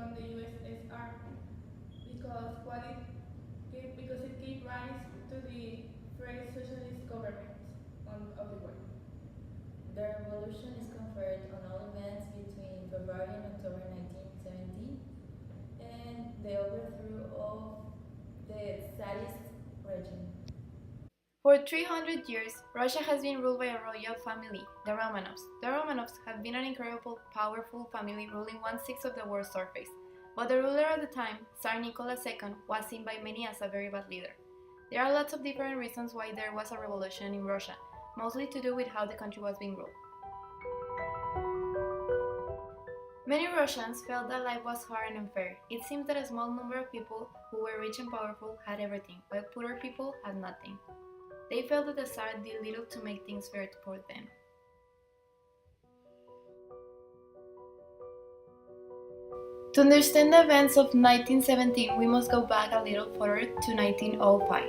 from the USSR because it gave rise to the first socialist government of the world. The revolution is conferred on all events between February and October 1917 and the overthrow of the Tsarist regime. For 300 years, Russia has been ruled by a royal family, the Romanovs. The Romanovs have been an incredible, powerful family ruling one-sixth of the world's surface. But the ruler at the time, Tsar Nicholas II, was seen by many as a very bad leader. There are lots of different reasons why there was a revolution in Russia, mostly to do with how the country was being ruled. Many Russians felt that life was hard and unfair. It seemed that a small number of people who were rich and powerful had everything, while poorer people had nothing. They felt that the Tsar did little to make things fair for them. To understand the events of 1917, we must go back a little further to 1905.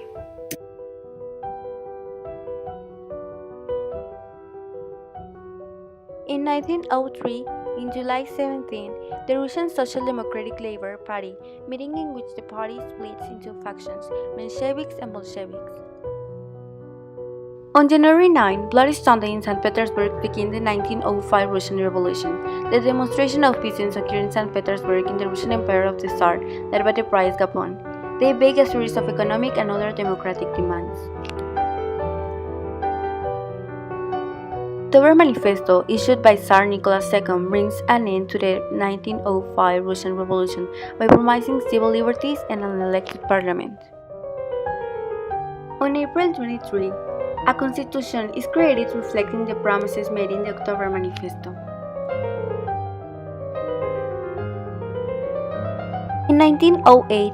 In 1903, in July 17, the Russian Social Democratic Labour Party, meeting in which the party splits into factions, Mensheviks and Bolsheviks. On January 9, bloody Sunday in St. Petersburg began the 1905 Russian Revolution. The demonstration of peasants occurred in St. Petersburg in the Russian Empire of the Tsar, led by the Prince Gapon. They begged a series of economic and other democratic demands. The October Manifesto, issued by Tsar Nicholas II, brings an end to the 1905 Russian Revolution by promising civil liberties and an elected parliament. On April 23, a constitution is created reflecting the promises made in the October Manifesto. In 1908,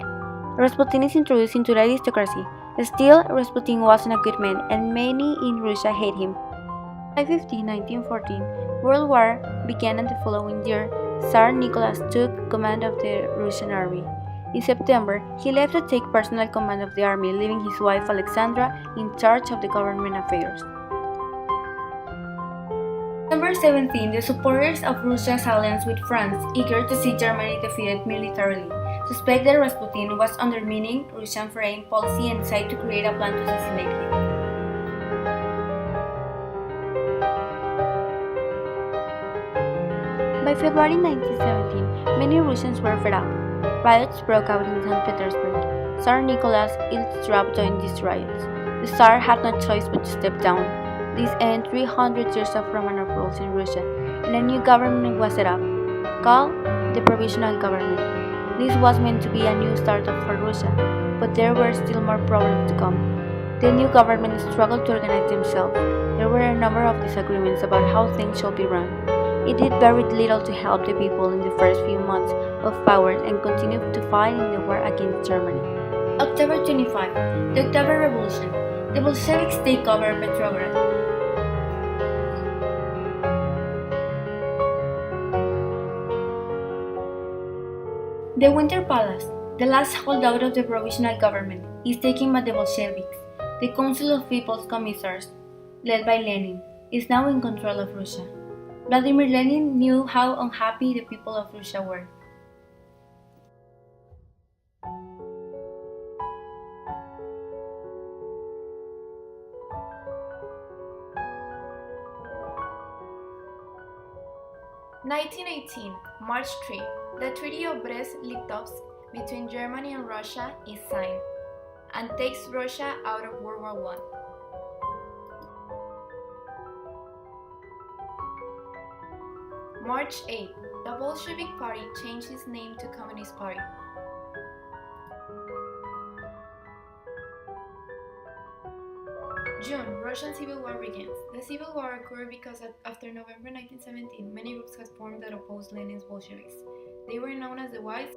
Rasputin is introduced into the aristocracy. Still, Rasputin wasn't a good man, and many in Russia hate him. By 1914, World War began, and the following year, Tsar Nicholas took command of the Russian army. In September, he left to take personal command of the army, leaving his wife Alexandra in charge of the government affairs. December 17, the supporters of Russia's alliance with France, eager to see Germany defeated militarily, suspect that Rasputin was undermining Russian foreign policy and decided to create a plan to assassinate him. By February 1917, many Russians were fed up. Riots broke out in St. Petersburg. Tsar Nicholas Il'Isarov joined these riots. The Tsar had no choice but to step down. This ended 300 years of Romanov rule in Russia, and a new government was set up, called the Provisional Government. This was meant to be a new start for Russia, but there were still more problems to come. The new government struggled to organize themselves. There were a number of disagreements about how things should be run. It did very little to help the people in the first few months of power and continued to fight in the war against Germany. October 25, the October Revolution. The Bolsheviks take over Petrograd. The Winter Palace, the last holdout of the provisional government, is taken by the Bolsheviks. The Council of People's Commissars, led by Lenin, is now in control of Russia. Vladimir Lenin knew how unhappy the people of Russia were. In 1918, March 3, the Treaty of Brest-Litovsk between Germany and Russia is signed and takes Russia out of World War I. March 8, the Bolshevik Party changed its name to Communist Party. June, Russian Civil War begins. The Civil War occurred because after November 1917, many groups had formed that opposed Lenin's Bolsheviks. They were known as the Whites.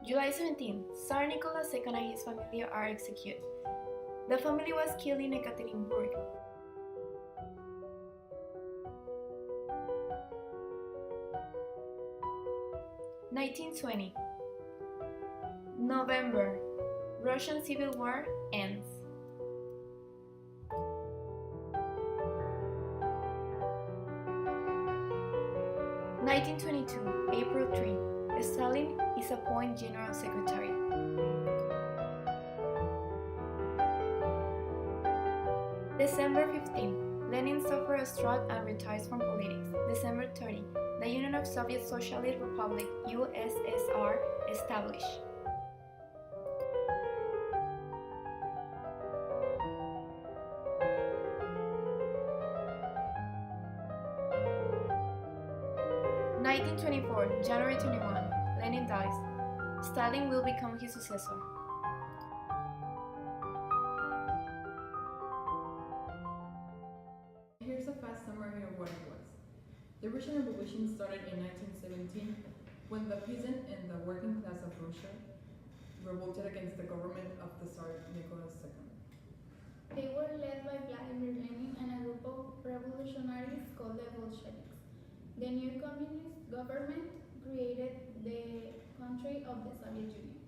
July 17, Tsar Nicholas II and his family are executed. The family was killed in Ekaterinburg. (1920) November, Russian Civil War ends. 1922, April 3, Stalin is appointed General Secretary. December 15, Lenin suffers a stroke and retires from politics. December 30, the Union of Soviet Socialist Republic (USSR) established. January 21, Lenin dies. Stalin will become his successor. Here's a fast summary of what it was. The Russian Revolution started in 1917 when the peasant and the working class of Russia revolted against the government of the Tsar Nicholas II. They were led by Vladimir Lenin and a group of revolutionaries called the Bolsheviks. The new communist government created the country of the Soviet Union.